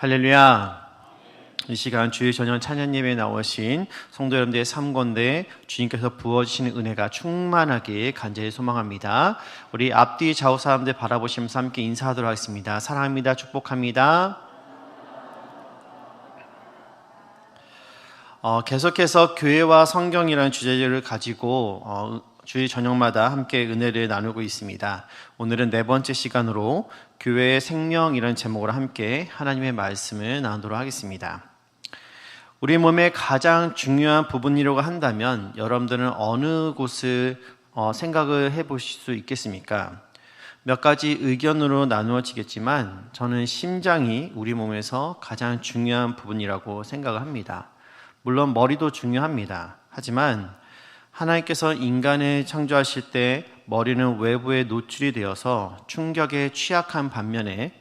할렐루야. 이 시간 주일 저녁 찬양 예배에 나오신 성도 여러분들의 삶 가운데 주님께서 부어주시는 은혜가 충만하게 간절히 소망합니다. 우리 앞뒤 좌우 사람들 바라보시면서 함께 인사하도록 하겠습니다. 사랑합니다. 축복합니다. 계속해서 교회와 성경이라는 주제를 가지고 주일 저녁마다 함께 은혜를 나누고 있습니다. 오늘은 네 번째 시간으로 교회의 생명이라는 제목으로 함께 하나님의 말씀을 나누도록 하겠습니다. 우리 몸의 가장 중요한 부분이라고 한다면 여러분들은 어느 곳을 생각을 해보실 수 있겠습니까? 몇 가지 의견으로 나누어지겠지만 저는 심장이 우리 몸에서 가장 중요한 부분이라고 생각을 합니다. 물론 머리도 중요합니다. 하지만 하나님께서 인간을 창조하실 때 머리는 외부에 노출이 되어서 충격에 취약한 반면에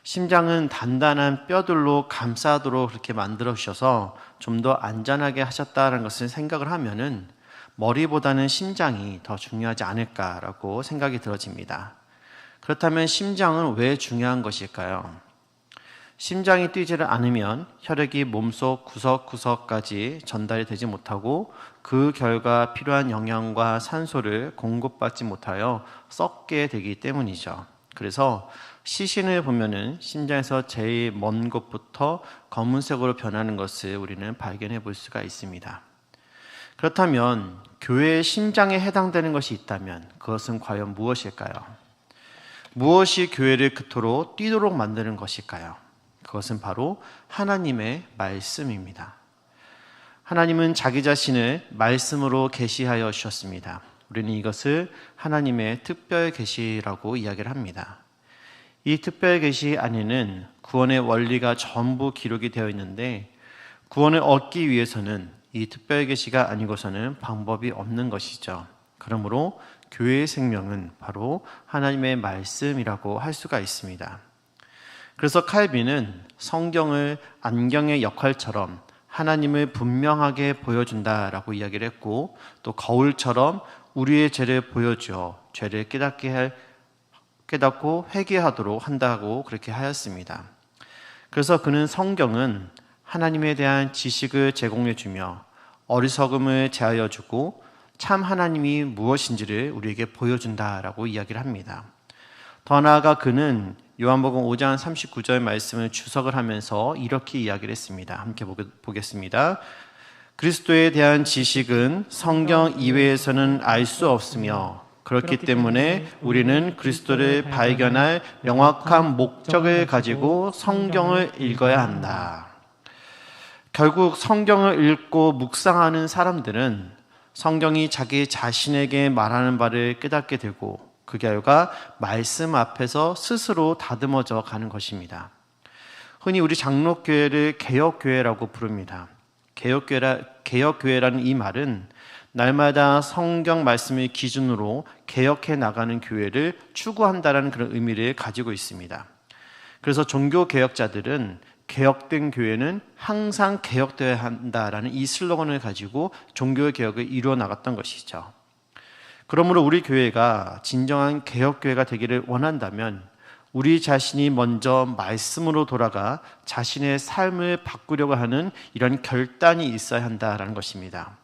심장은 단단한 뼈들로 감싸도록 그렇게 만들어 주셔서 좀 더 안전하게 하셨다는 것을 생각을 하면은 머리보다는 심장이 더 중요하지 않을까라고 생각이 들어집니다. 그렇다면 심장은 왜 중요한 것일까요? 심장이 뛰지를 않으면 혈액이 몸속 구석구석까지 전달이 되지 못하고 그 결과 필요한 영양과 산소를 공급받지 못하여 썩게 되기 때문이죠. 그래서 시신을 보면은 심장에서 제일 먼 곳부터 검은색으로 변하는 것을 우리는 발견해 볼 수가 있습니다. 그렇다면 교회의 심장에 해당되는 것이 있다면 그것은 과연 무엇일까요? 무엇이 교회를 그토록 뛰도록 만드는 것일까요? 그것은 바로 하나님의 말씀입니다. 하나님은 자기 자신을 말씀으로 계시하여 주셨습니다. 우리는 이것을 하나님의 특별 계시라고 이야기를 합니다. 이 특별 계시 안에는 구원의 원리가 전부 기록이 되어 있는데 구원을 얻기 위해서는 이 특별 계시가 아니고서는 방법이 없는 것이죠. 그러므로 교회의 생명은 바로 하나님의 말씀이라고 할 수가 있습니다. 그래서 칼빈은 성경을 안경의 역할처럼 하나님을 분명하게 보여준다라고 이야기를 했고 또 거울처럼 우리의 죄를 보여주어 죄를 깨닫고 회개하도록 한다고 그렇게 하였습니다. 그래서 그는 성경은 하나님에 대한 지식을 제공해 주며 어리석음을 제하여 주고 참 하나님이 무엇인지를 우리에게 보여준다라고 이야기를 합니다. 더 나아가 그는 요한복음 5장 39절 말씀을 주석을 하면서 이렇게 이야기를 했습니다. 함께 보겠습니다. 그리스도에 대한 지식은 성경 이외에서는 알 수 없으며 그렇기 때문에 우리는 그리스도를 발견할 명확한 목적을 가지고 성경을 읽어야 한다. 결국 성경을 읽고 묵상하는 사람들은 성경이 자기 자신에게 말하는 바를 깨닫게 되고 그 결과 말씀 앞에서 스스로 다듬어져 가는 것입니다. 흔히 우리 장로교회를 개혁교회라고 부릅니다. 개혁교회라는 이 말은 날마다 성경 말씀을 기준으로 개혁해 나가는 교회를 추구한다는 그런 의미를 가지고 있습니다. 그래서 종교개혁자들은 개혁된 교회는 항상 개혁되어야 한다라는 이 슬로건을 가지고 종교개혁을 이루어 나갔던 것이죠. 그러므로 우리 교회가 진정한 개혁교회가 되기를 원한다면 우리 자신이 먼저 말씀으로 돌아가 자신의 삶을 바꾸려고 하는 이런 결단이 있어야 한다는 것입니다.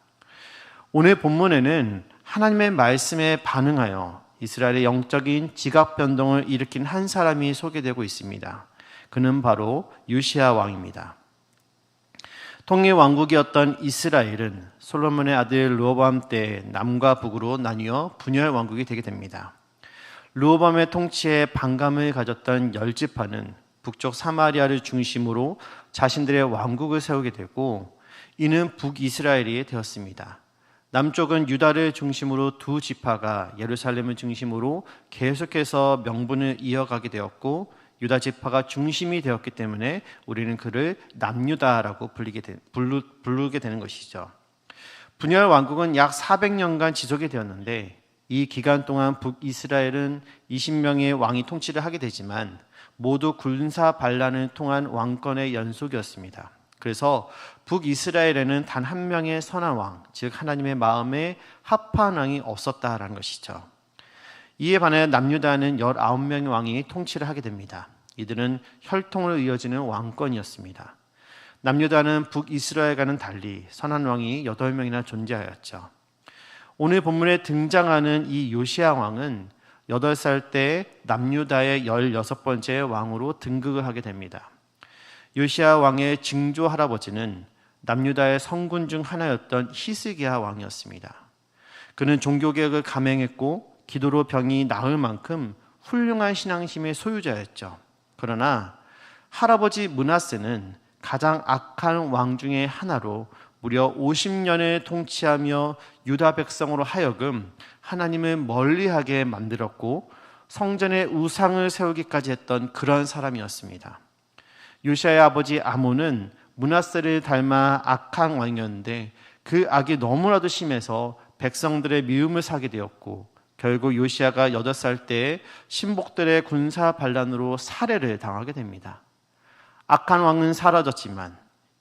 오늘 본문에는 하나님의 말씀에 반응하여 이스라엘의 영적인 지각 변동을 일으킨 한 사람이 소개되고 있습니다. 그는 바로 요시야 왕입니다. 통일 왕국이었던 이스라엘은 솔로몬의 아들 르호보암 때 남과 북으로 나뉘어 분열 왕국이 되게 됩니다. 르호보암의 통치에 반감을 가졌던 열지파는 북쪽 사마리아를 중심으로 자신들의 왕국을 세우게 되고 이는 북이스라엘이 되었습니다. 남쪽은 유다를 중심으로 두 지파가 예루살렘을 중심으로 계속해서 명분을 이어가게 되었고 유다 지파가 중심이 되었기 때문에 우리는 그를 남유다라고 부르게 되는 것이죠. 분열 왕국은 약 400년간 지속이 되었는데 이 기간 동안 북이스라엘은 20명의 왕이 통치를 하게 되지만 모두 군사 반란을 통한 왕권의 연속이었습니다. 그래서 북이스라엘에는 단 한 명의 선한 왕, 즉 하나님의 마음에 합한 왕이 없었다라는 것이죠. 이에 반해 남유다는 19명의 왕이 통치를 하게 됩니다. 이들은 혈통으로 이어지는 왕권이었습니다. 남유다는 북이스라엘과는 달리 선한 왕이 8명이나 존재하였죠. 오늘 본문에 등장하는 이 요시야 왕은 8살 때 남유다의 16번째 왕으로 등극을 하게 됩니다. 요시야 왕의 증조 할아버지는 남유다의 성군 중 하나였던 히스기야 왕이었습니다. 그는 종교개혁을 감행했고 기도로 병이 나을 만큼 훌륭한 신앙심의 소유자였죠. 그러나 할아버지 므낫세는 가장 악한 왕 중의 하나로 무려 50년을 통치하며 유다 백성으로 하여금 하나님을 멀리하게 만들었고 성전에 우상을 세우기까지 했던 그런 사람이었습니다. 요시야의 아버지 아몬은 므낫세를 닮아 악한 왕이었는데 그 악이 너무나도 심해서 백성들의 미움을 사게 되었고 결국 요시야가 8살 때 신복들의 군사 반란으로 살해를 당하게 됩니다. 악한 왕은 사라졌지만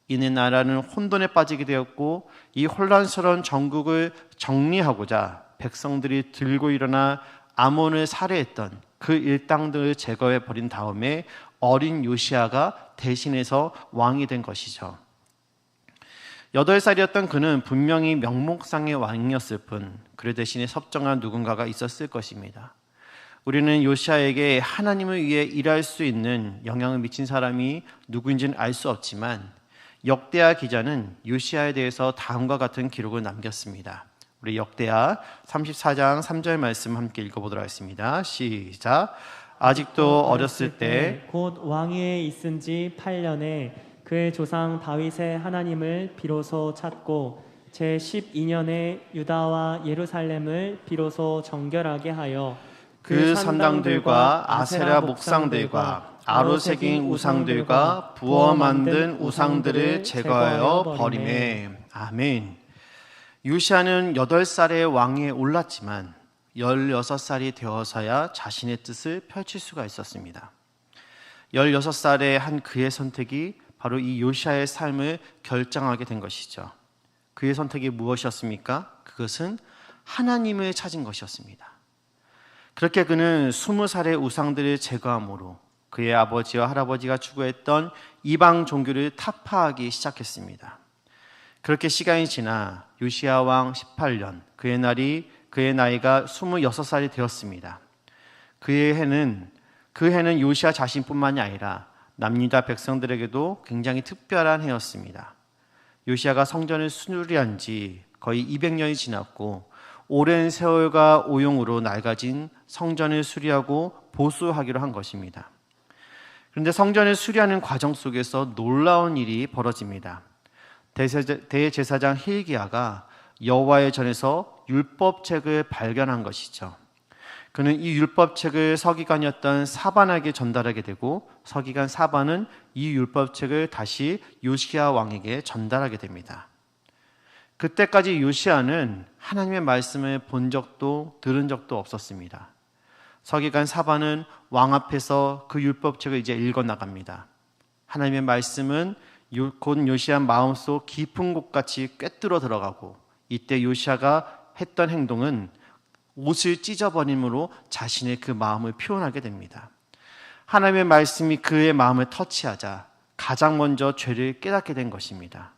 이내 나라는 혼돈에 빠지게 되었고 이 혼란스러운 전국을 정리하고자 백성들이 들고 일어나 아몬을 살해했던 그 일당들을 제거해 버린 다음에 어린 요시야가 대신해서 왕이 된 것이죠. 8살이었던 그는 분명히 명목상의 왕이었을 뿐 그를 대신에 섭정한 누군가가 있었을 것입니다. 우리는 요시야에게 하나님을 위해 일할 수 있는 영향을 미친 사람이 누구인지는 알 수 없지만 역대하 기자는 요시야에 대해서 다음과 같은 기록을 남겼습니다. 우리 역대하 34장 3절 말씀 함께 읽어보도록 하겠습니다. 시작. 아직도 어렸을 때 곧 왕위에 있은 지 8년에 그의 조상 다윗의 하나님을 비로소 찾고 제 12년에 유다와 예루살렘을 비로소 정결하게 하여 그 산당들과 아세라 목상들과 아로 새긴 우상들과 부어 만든 우상들을 제거하여 버리매. 아멘. 요시야는 8살의 왕위에 올랐지만 16살이 되어서야 자신의 뜻을 펼칠 수가 있었습니다. 16살의 한 그의 선택이 바로 이 요시야의 삶을 결정하게 된 것이죠. 그의 선택이 무엇이었습니까? 그것은 하나님을 찾은 것이었습니다. 그렇게 그는 20살의 우상들을 제거함으로 그의 아버지와 할아버지가 추구했던 이방 종교를 타파하기 시작했습니다. 그렇게 시간이 지나 요시야 왕 18년 그의 나이가 26살이 되었습니다. 그 해는 요시야 자신뿐만이 아니라 남유다 백성들에게도 굉장히 특별한 해였습니다. 요시야가 성전을 수리한 지 거의 200년이 지났고 오랜 세월과 오용으로 낡아진 성전을 수리하고 보수하기로 한 것입니다. 그런데 성전을 수리하는 과정 속에서 놀라운 일이 벌어집니다. 대제사장 hil기야가 여호와의 전에서 율법책을 발견한 것이죠. 그는 이 율법책을 서기관이었던 사반에게 전달하게 되고 서기관 사반은 이 율법책을 다시 요시야 왕에게 전달하게 됩니다. 그때까지 요시야는 하나님의 말씀을 본 적도 들은 적도 없었습니다. 서기관 사반은 왕 앞에서 그 율법책을 이제 읽어나갑니다. 하나님의 말씀은 곧 요시야 마음속 깊은 곳같이 꿰뚫어 들어가고 이때 요시야가 했던 행동은 옷을 찢어버림으로 자신의 그 마음을 표현하게 됩니다. 하나님의 말씀이 그의 마음을 터치하자 가장 먼저 죄를 깨닫게 된 것입니다.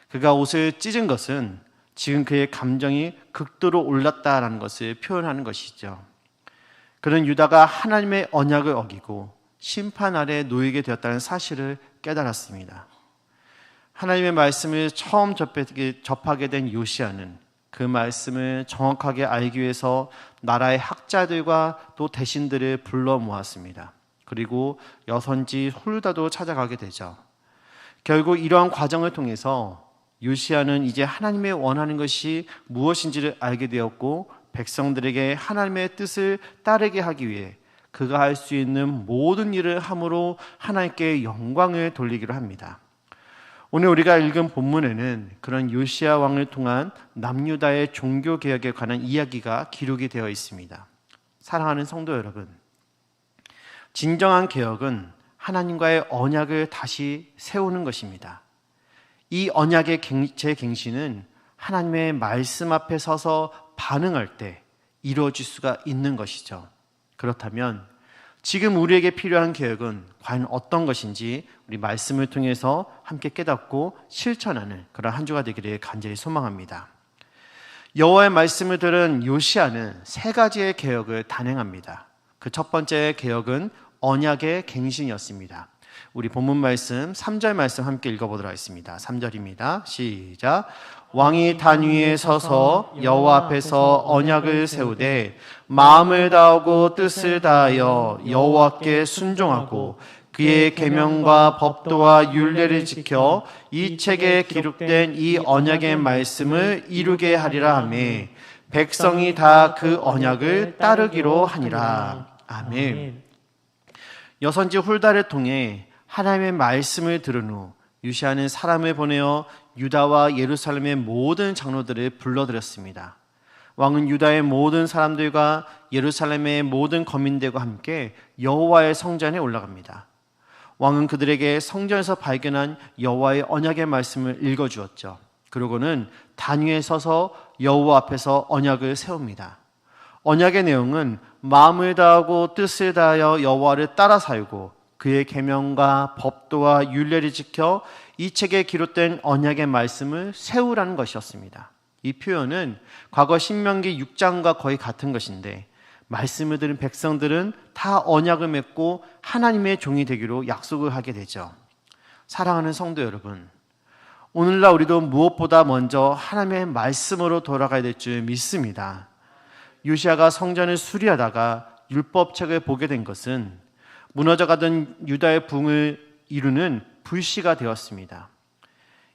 그가 옷을 찢은 것은 지금 그의 감정이 극도로 올랐다라는 것을 표현하는 것이죠. 그는 유다가 하나님의 언약을 어기고 심판 아래 놓이게 되었다는 사실을 깨달았습니다. 하나님의 말씀을 처음 접하게 된 요시야는 그 말씀을 정확하게 알기 위해서 나라의 학자들과 또 대신들을 불러 모았습니다. 그리고 여선지 홀다도 찾아가게 되죠. 결국 이러한 과정을 통해서 요시야는 이제 하나님의 원하는 것이 무엇인지를 알게 되었고 백성들에게 하나님의 뜻을 따르게 하기 위해 그가 할 수 있는 모든 일을 함으로 하나님께 영광을 돌리기로 합니다. 오늘 우리가 읽은 본문에는 그런 요시야 왕을 통한 남유다의 종교개혁에 관한 이야기가 기록이 되어 있습니다. 사랑하는 성도 여러분, 진정한 개혁은 하나님과의 언약을 다시 세우는 것입니다. 이 언약의 재갱신은 하나님의 말씀 앞에 서서 반응할 때 이루어질 수가 있는 것이죠. 그렇다면 지금 우리에게 필요한 개혁은 과연 어떤 것인지 우리 말씀을 통해서 함께 깨닫고 실천하는 그런 한 주가 되기를 간절히 소망합니다. 여호와의 말씀을 들은 요시야는 세 가지의 개혁을 단행합니다. 그 첫 번째 개혁은 언약의 갱신이었습니다. 우리 본문 말씀 3절 말씀 함께 읽어보도록 하겠습니다. 3절입니다. 시작. 왕이 단 위에 서서 여호와 앞에서 언약을 세우되 마음을 다하고 뜻을 다하여 여호와께 순종하고 그의 계명과 법도와 율례를 지켜 이 책에 기록된 이 언약의 말씀을 이루게 하리라 하며 백성이 다 그 언약을 따르기로 하니라. 아멘. 여선지 훌다를 통해 하나님의 말씀을 들은 후 요시야는 사람을 보내어 유다와 예루살렘의 모든 장로들을 불러들였습니다. 왕은 유다의 모든 사람들과 예루살렘의 모든 거민들과 함께 여호와의 성전에 올라갑니다. 왕은 그들에게 성전에서 발견한 여호와의 언약의 말씀을 읽어주었죠. 그러고는 단 위에 서서 여호와 앞에서 언약을 세웁니다. 언약의 내용은 마음을 다하고 뜻을 다하여 여호와를 따라 살고 그의 계명과 법도와 율례를 지켜 이 책에 기록된 언약의 말씀을 세우라는 것이었습니다. 이 표현은 과거 신명기 6장과 거의 같은 것인데 말씀을 들은 백성들은 다 언약을 맺고 하나님의 종이 되기로 약속을 하게 되죠. 사랑하는 성도 여러분, 오늘날 우리도 무엇보다 먼저 하나님의 말씀으로 돌아가야 될 줄 믿습니다. 요시야가 성전을 수리하다가 율법책을 보게 된 것은 무너져가던 유다의 부흥을 이루는 불씨가 되었습니다.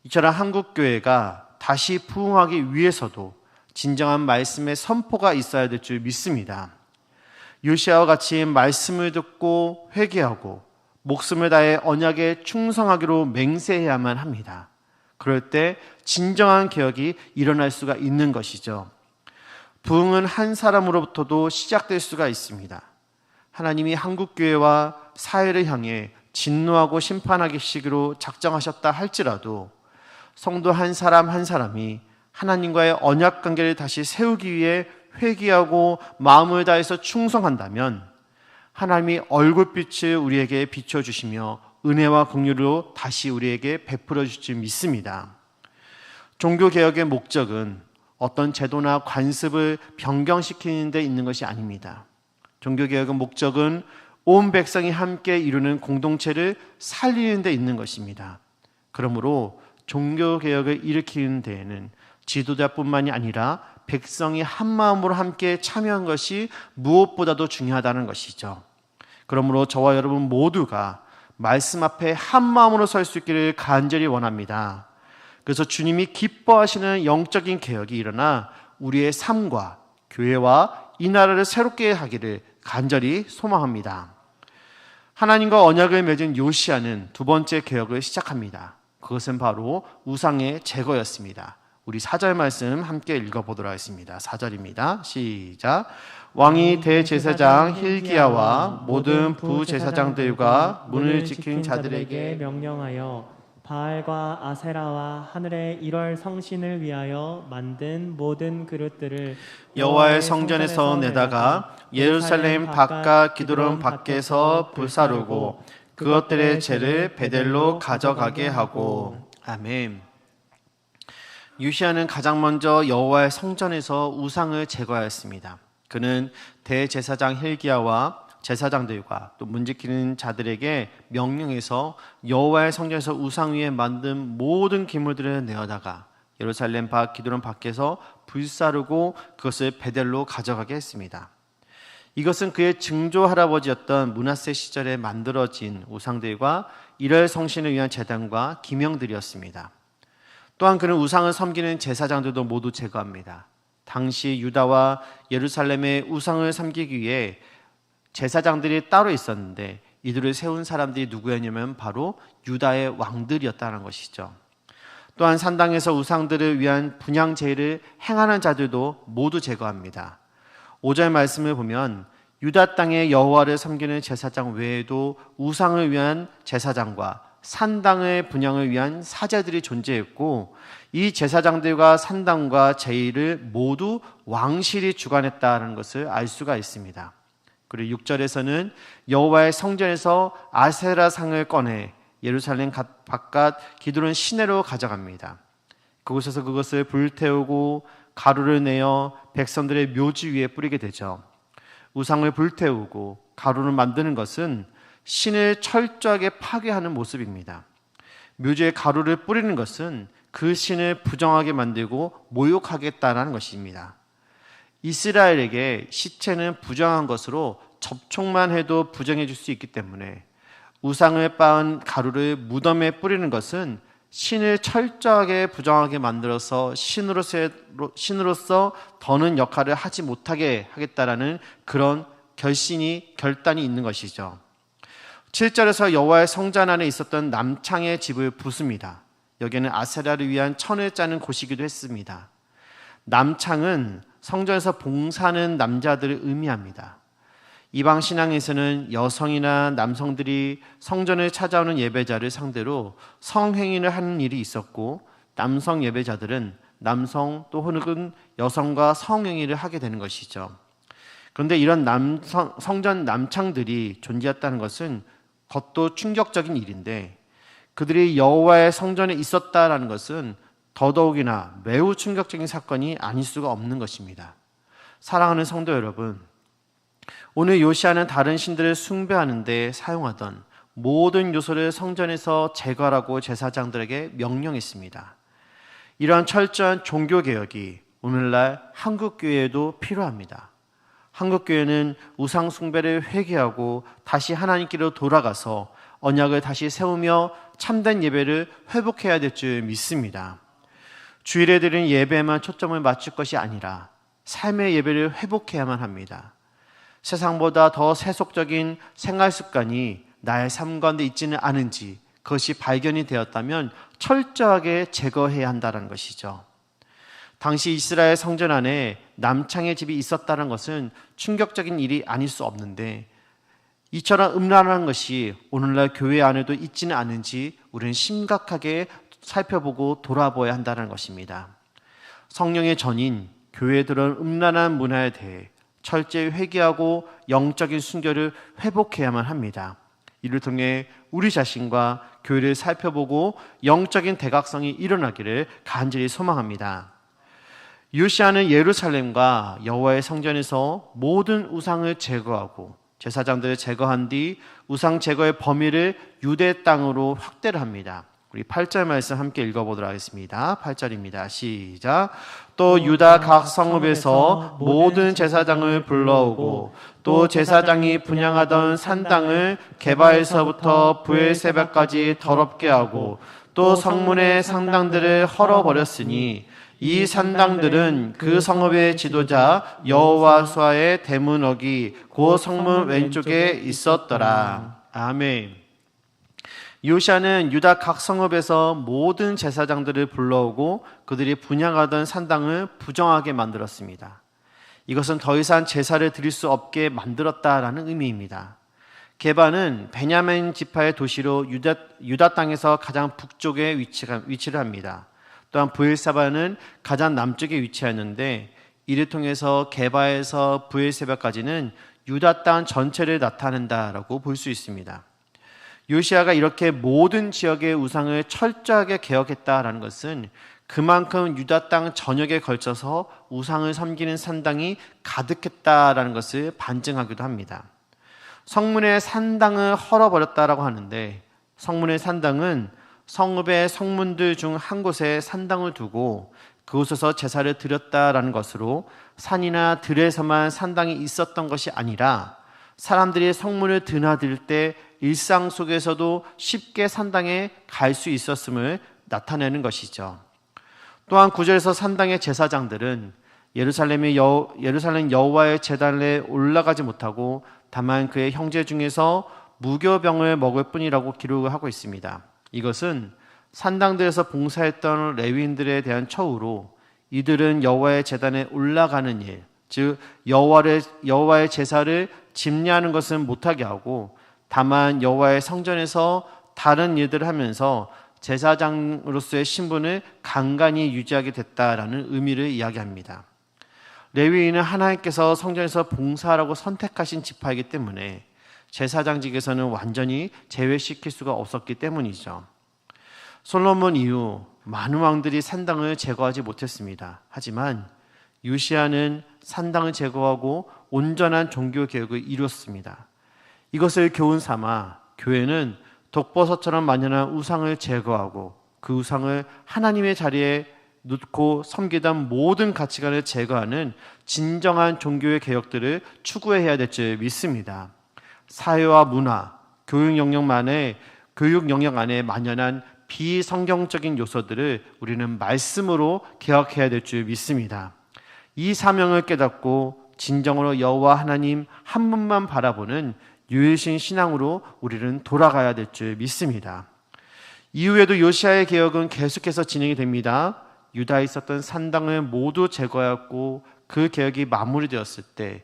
이처럼 한국교회가 다시 부흥하기 위해서도 진정한 말씀의 선포가 있어야 될 줄 믿습니다. 요시야와 같이 말씀을 듣고 회개하고 목숨을 다해 언약에 충성하기로 맹세해야만 합니다. 그럴 때 진정한 개혁이 일어날 수가 있는 것이죠. 부흥은 한 사람으로부터도 시작될 수가 있습니다. 하나님이 한국교회와 사회를 향해 진노하고 심판하기식으로 작정하셨다 할지라도 성도 한 사람 한 사람이 하나님과의 언약 관계를 다시 세우기 위해 회개하고 마음을 다해서 충성한다면 하나님이 얼굴빛을 우리에게 비춰주시며 은혜와 긍휼로 다시 우리에게 베풀어 주실 줄 믿습니다. 종교개혁의 목적은 어떤 제도나 관습을 변경시키는 데 있는 것이 아닙니다. 종교개혁의 목적은 온 백성이 함께 이루는 공동체를 살리는 데 있는 것입니다. 그러므로 종교개혁을 일으키는 데에는 지도자뿐만이 아니라 백성이 한마음으로 함께 참여한 것이 무엇보다도 중요하다는 것이죠. 그러므로 저와 여러분 모두가 말씀 앞에 한마음으로 설 수 있기를 간절히 원합니다. 그래서 주님이 기뻐하시는 영적인 개혁이 일어나 우리의 삶과 교회와 이 나라를 새롭게 하기를 간절히 소망합니다. 하나님과 언약을 맺은 요시야는 두 번째 개혁을 시작합니다. 그것은 바로 우상의 제거였습니다. 우리 4절 말씀 함께 읽어보도록 하겠습니다. 4절입니다. 시작. 왕이 대제사장 hil기야와 모든 부제사장들과 문을 지킨 자들에게 명령하여 바알과 아세라와 하늘의 1월 성신을 위하여 만든 모든 그릇들을 여호와의 성전에서 내다가 예루살렘 바깥 기드론 밖에서 불사르고 그것들의 죄를 베델로 가져가게 하고. 아멘. 요시야는 가장 먼저 여호와의 성전에서 우상을 제거하였습니다. 그는 대제사장 hil기야와 제사장들과 또 문지키는 자들에게 명령해서 여호와의 성전에서 우상 위에 만든 모든 기물들을 내어다가 예루살렘 밖 기드론 밖에서 불사르고 그것을 베델로 가져가게 했습니다. 이것은 그의 증조 할아버지였던 므낫세 시절에 만들어진 우상들과 일월 성신을 위한 제단과 기명들이었습니다. 또한 그는 우상을 섬기는 제사장들도 모두 제거합니다. 당시 유다와 예루살렘의 우상을 섬기기 위해 제사장들이 따로 있었는데 이들을 세운 사람들이 누구였냐면 바로 유다의 왕들이었다는 것이죠. 또한 산당에서 우상들을 위한 분향 제의를 행하는 자들도 모두 제거합니다. 5절 말씀을 보면 유다 땅의 여호와를 섬기는 제사장 외에도 우상을 위한 제사장과 산당의 분향을 위한 사제들이 존재했고 이 제사장들과 산당과 제의를 모두 왕실이 주관했다는 것을 알 수가 있습니다. 그리고 6절에서는 여호와의 성전에서 아세라 상을 꺼내 예루살렘 바깥 기드론 시내로 가져갑니다. 그곳에서 그것을 불태우고 가루를 내어 백성들의 묘지 위에 뿌리게 되죠. 우상을 불태우고 가루를 만드는 것은 신을 철저하게 파괴하는 모습입니다. 묘지에 가루를 뿌리는 것은 그 신을 부정하게 만들고 모욕하겠다는 것입니다. 이스라엘에게 시체는 부정한 것으로 접촉만 해도 부정해 줄 수 있기 때문에 우상을 빻은 가루를 무덤에 뿌리는 것은 신을 철저하게 부정하게 만들어서 신으로서 더는 역할을 하지 못하게 하겠다라는 그런 결단이 있는 것이죠. 7절에서 여호와의 성전 안에 있었던 남창의 집을 부숩니다. 여기에는 아세라를 위한 천을 짜는 곳이기도 했습니다. 남창은 성전에서 봉사하는 남자들을 의미합니다. 이방 신앙에서는 여성이나 남성들이 성전을 찾아오는 예배자를 상대로 성행위를 하는 일이 있었고, 남성 예배자들은 남성 또 혹은 여성과 성행위를 하게 되는 것이죠. 그런데 이런 성전 남창들이 존재했다는 것은 겉도 충격적인 일인데, 그들이 여호와의 성전에 있었다라는 것은 더더욱이나 매우 충격적인 사건이 아닐 수가 없는 것입니다. 사랑하는 성도 여러분, 오늘 요시아는 다른 신들을 숭배하는 데 사용하던 모든 요소를 성전에서 제거하라고 제사장들에게 명령했습니다. 이러한 철저한 종교개혁이 오늘날 한국교회에도 필요합니다. 한국교회는 우상 숭배를 회개하고 다시 하나님께로 돌아가서 언약을 다시 세우며 참된 예배를 회복해야 될 줄 믿습니다. 주일에 드리는 예배에만 초점을 맞출 것이 아니라 삶의 예배를 회복해야만 합니다. 세상보다 더 세속적인 생활 습관이 나의 삶 가운데 있지는 않은지 그것이 발견이 되었다면 철저하게 제거해야 한다는 것이죠. 당시 이스라엘 성전 안에 남창의 집이 있었다는 것은 충격적인 일이 아닐 수 없는데, 이처럼 음란한 것이 오늘날 교회 안에도 있지는 않은지 우리는 심각하게 살펴보고 돌아보아야 한다는 것입니다. 성령의 전인 교회들은 음란한 문화에 대해 철저히 회개하고 영적인 순결을 회복해야만 합니다. 이를 통해 우리 자신과 교회를 살펴보고 영적인 대각성이 일어나기를 간절히 소망합니다. 요시아는 예루살렘과 여호와의 성전에서 모든 우상을 제거하고 제사장들을 제거한 뒤 우상 제거의 범위를 유대 땅으로 확대를 합니다. 우리 8절 말씀 함께 읽어보도록 하겠습니다. 8절입니다. 시작. 또 유다 각 성읍에서 모든 제사장을 불러오고 또 제사장이 분향하던 산 땅을 게바에서부터 브엘세바까지 더럽게 하고 또 성문의 상당들을 헐어버렸으니 이 산당들은 그 성읍의 지도자 여호와수아의 대문옥이 그 성문 왼쪽에 있었더라. 아멘. 요시아는 유다 각 성읍에서 모든 제사장들을 불러오고 그들이 분향하던 산당을 부정하게 만들었습니다. 이것은 더 이상 제사를 드릴 수 없게 만들었다라는 의미입니다. 게바는 베냐민 지파의 도시로 유다 땅에서 가장 북쪽에 위치를 합니다. 또한 브엘사바는 가장 남쪽에 위치하였는데, 이를 통해서 게바에서 브엘세바까지는 유다 땅 전체를 나타낸다라고 볼 수 있습니다. 요시아가 이렇게 모든 지역의 우상을 철저하게 개혁했다라는 것은 그만큼 유다 땅 전역에 걸쳐서 우상을 섬기는 산당이 가득했다라는 것을 반증하기도 합니다. 성문의 산당을 헐어버렸다라고 하는데, 성문의 산당은 성읍의 성문들 중 한 곳에 산당을 두고 그곳에서 제사를 드렸다라는 것으로 산이나 들에서만 산당이 있었던 것이 아니라 사람들이 성문을 드나들 때 일상 속에서도 쉽게 산당에 갈 수 있었음을 나타내는 것이죠. 또한 9절에서 산당의 제사장들은 예루살렘 여호와의 제단에 올라가지 못하고 다만 그의 형제 중에서 무교병을 먹을 뿐이라고 기록을 하고 있습니다. 이것은 산당들에서 봉사했던 레위인들에 대한 처우로 이들은 여호와의 제단에 올라가는 일, 즉 여호와의 제사를 집례하는 것은 못하게 하고 다만 여호와의 성전에서 다른 일들을 하면서 제사장으로서의 신분을 간간히 유지하게 됐다라는 의미를 이야기합니다. 레위인은 하나님께서 성전에서 봉사하라고 선택하신 지파이기 때문에 제사장직에서는 완전히 제외시킬 수가 없었기 때문이죠. 솔로몬 이후 많은 왕들이 산당을 제거하지 못했습니다. 하지만 요시야는 산당을 제거하고 온전한 종교개혁을 이루었습니다. 이것을 교훈 삼아 교회는 독버섯처럼 만연한 우상을 제거하고 그 우상을 하나님의 자리에 놓고 섬기던 모든 가치관을 제거하는 진정한 종교의 개혁들을 추구해야 될 줄 믿습니다. 사회와 문화, 교육 영역 안에 만연한 비성경적인 요소들을 우리는 말씀으로 개혁해야 될 줄 믿습니다. 이 사명을 깨닫고 진정으로 여호와 하나님 한 분만 바라보는 유일신 신앙으로 우리는 돌아가야 될 줄 믿습니다. 이후에도 요시야의 개혁은 계속해서 진행이 됩니다. 유다에 있었던 산당을 모두 제거하였고 그 개혁이 마무리되었을 때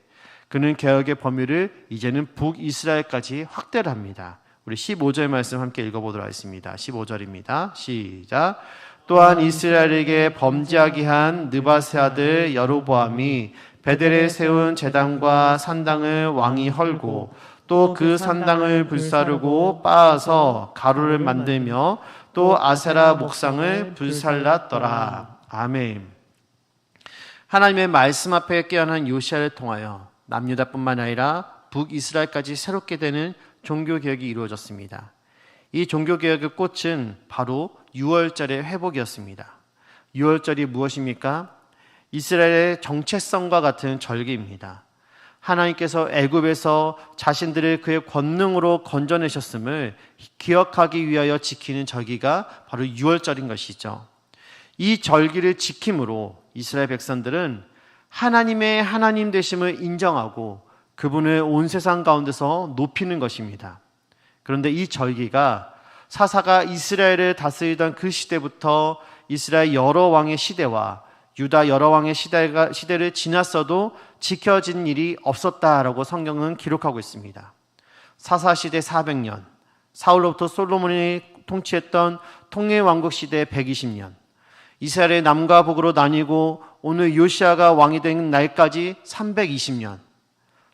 그는 개혁의 범위를 이제는 북이스라엘까지 확대를 합니다. 우리 15절 말씀 함께 읽어보도록 하겠습니다. 15절입니다. 시작. 또한 이스라엘에게 범죄하게 한 느바세 아들 여로보암이 베델에 세운 제단과 산당을 왕이 헐고 또 그 산당을 불사르고 빻아서 가루를 만들며 또 아세라 목상을 불살랐더라. 아멘. 하나님의 말씀 앞에 깨어난 요시야를 통하여 남유다뿐만 아니라 북이스라엘까지 새롭게 되는 종교개혁이 이루어졌습니다. 이 종교개혁의 꽃은 바로 유월절의 회복이었습니다. 유월절이 무엇입니까? 이스라엘의 정체성과 같은 절기입니다. 하나님께서 애굽에서 자신들을 그의 권능으로 건져내셨음을 기억하기 위하여 지키는 절기가 바로 유월절인 것이죠. 이 절기를 지킴으로 이스라엘 백성들은 하나님의 하나님 되심을 인정하고 그분을 온 세상 가운데서 높이는 것입니다. 그런데 이 절기가 사사가 이스라엘을 다스리던 그 시대부터 이스라엘 여러 왕의 시대와 유다 여러 왕의 시대를 지났어도 지켜진 일이 없었다라고 성경은 기록하고 있습니다. 사사시대 400년, 사울로부터 솔로몬이 통치했던 통일왕국 시대 120년, 이스라엘의 남과 북으로 나뉘고 오늘 요시야가 왕이 된 날까지 320년,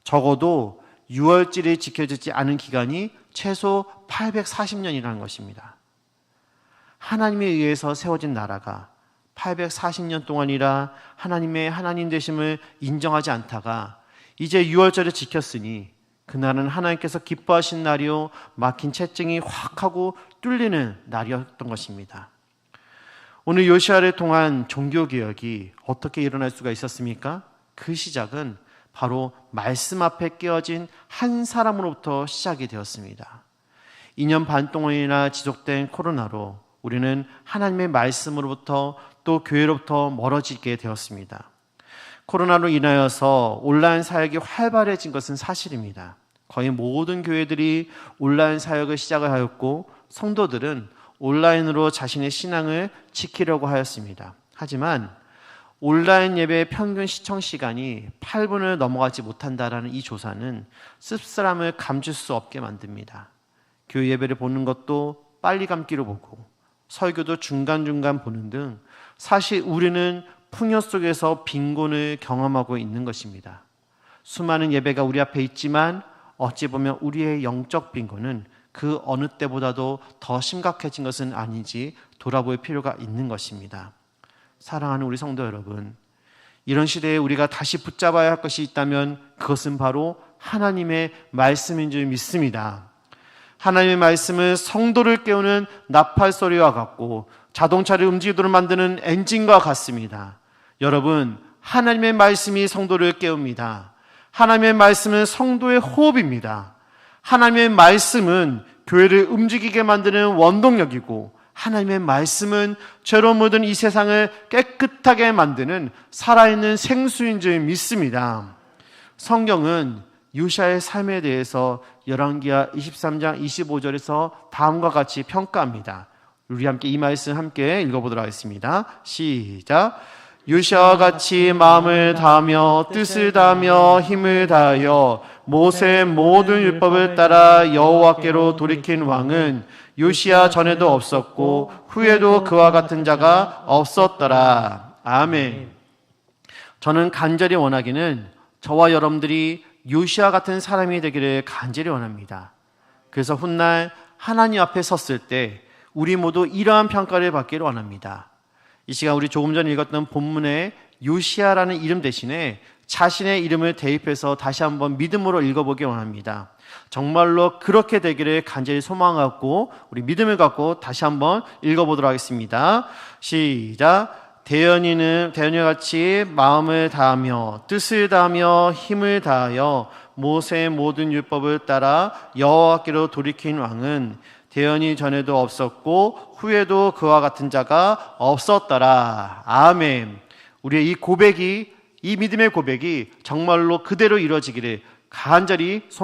적어도 유월절이 지켜지지 않은 기간이 최소 840년이라는 것입니다. 하나님에 의해서 세워진 나라가 840년 동안이라 하나님의 하나님 되심을 인정하지 않다가 이제 유월절을 지켰으니 그날은 하나님께서 기뻐하신 날이요 막힌 채증이 확 하고 뚫리는 날이었던 것입니다. 오늘 요시야를 통한 종교개혁이 어떻게 일어날 수가 있었습니까? 그 시작은 바로 말씀 앞에 깨어진 한 사람으로부터 시작이 되었습니다. 2년 반 동안이나 지속된 코로나로 우리는 하나님의 말씀으로부터 또 교회로부터 멀어지게 되었습니다. 코로나로 인하여서 온라인 사역이 활발해진 것은 사실입니다. 거의 모든 교회들이 온라인 사역을 시작을 하였고 성도들은 온라인으로 자신의 신앙을 지키려고 하였습니다. 하지만 온라인 예배의 평균 시청 시간이 8분을 넘어가지 못한다라는 이 조사는 씁쓸함을 감출 수 없게 만듭니다. 교회 예배를 보는 것도 빨리 감기로 보고 설교도 중간중간 보는 등 사실 우리는 풍요 속에서 빈곤을 경험하고 있는 것입니다. 수많은 예배가 우리 앞에 있지만 어찌 보면 우리의 영적 빈곤은 그 어느 때보다도 더 심각해진 것은 아닌지 돌아볼 필요가 있는 것입니다. 사랑하는 우리 성도 여러분, 이런 시대에 우리가 다시 붙잡아야 할 것이 있다면 그것은 바로 하나님의 말씀인 줄 믿습니다. 하나님의 말씀은 성도를 깨우는 나팔 소리와 같고 자동차를 움직이도록 만드는 엔진과 같습니다. 여러분, 하나님의 말씀이 성도를 깨웁니다. 하나님의 말씀은 성도의 호흡입니다. 하나님의 말씀은 교회를 움직이게 만드는 원동력이고 하나님의 말씀은 죄로 묻은 이 세상을 깨끗하게 만드는 살아있는 생수인 줄 믿습니다. 성경은 요시야의 삶에 대해서 열왕기하 23장 25절에서 다음과 같이 평가합니다. 우리 함께 이 말씀 함께 읽어보도록 하겠습니다. 시작. 요시야와 같이 마음을 다하며 뜻을 다하며 힘을 다하여 모세의 모든 율법을 따라 여호와께로 돌이킨 왕은 요시야 전에도 없었고 후에도 그와 같은 자가 없었더라. 아멘. 저는 간절히 원하기는 저와 여러분들이 요시아 같은 사람이 되기를 간절히 원합니다. 그래서 훗날 하나님 앞에 섰을 때 우리 모두 이러한 평가를 받기를 원합니다. 이 시간 우리 조금 전에 읽었던 본문에 요시아라는 이름 대신에 자신의 이름을 대입해서 다시 한번 믿음으로 읽어보기 원합니다. 정말로 그렇게 되기를 간절히 소망하고 우리 믿음을 갖고 다시 한번 읽어보도록 하겠습니다. 시작. 대언이와 같이 마음을 다하며 뜻을 다하며 힘을 다하여 모세의 모든 율법을 따라 여호와께로 돌이킨 왕은 대언이 전에도 없었고 후에도 그와 같은 자가 없었더라. 아멘. 우리의 이 고백이, 이 믿음의 고백이 정말로 그대로 이루어지기를 간절히 소망합니다.